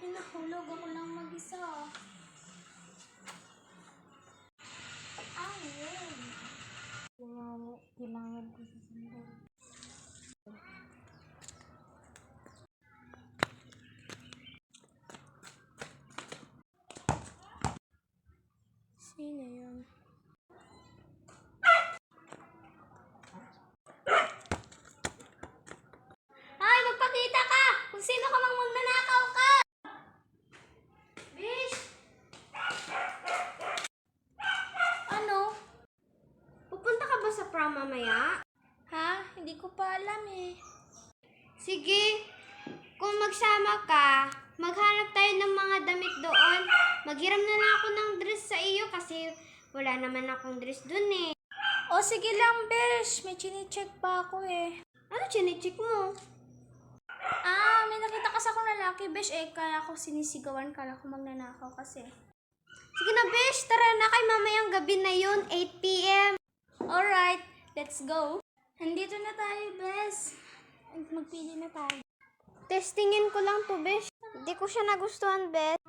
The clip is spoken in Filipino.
Ay, nahulog ako lang mag-isa. Ayun. Kailangan ko sa sandal. Sino yun? Ay, magpakita ka! Kung sino ka mang magnanakaw ka! Bish! Ano? Pupunta ka ba sa prom mamaya? Ha? Hindi ko pa alam eh. Sige, kung magsama ka, maghanap tayo ng mga damit doon. Maghiram na lang ako ng dress sa iyo kasi wala naman akong dress dun eh. O sige lang, Besh. May chine-check pa ako eh. Ano chinecheck mo? May nakita kasi akong lalaki, Besh. Kaya ako sinisigawan, kala ko magnanakaw kasi. Sige na, besh, tara na kay mamayang gabi na yun, 8 p.m. Alright, let's go. Nandito na tayo, Besh. Magpili na tayo. Testingin ko lang to, besh. Hindi ko siya nagustuhan, besh.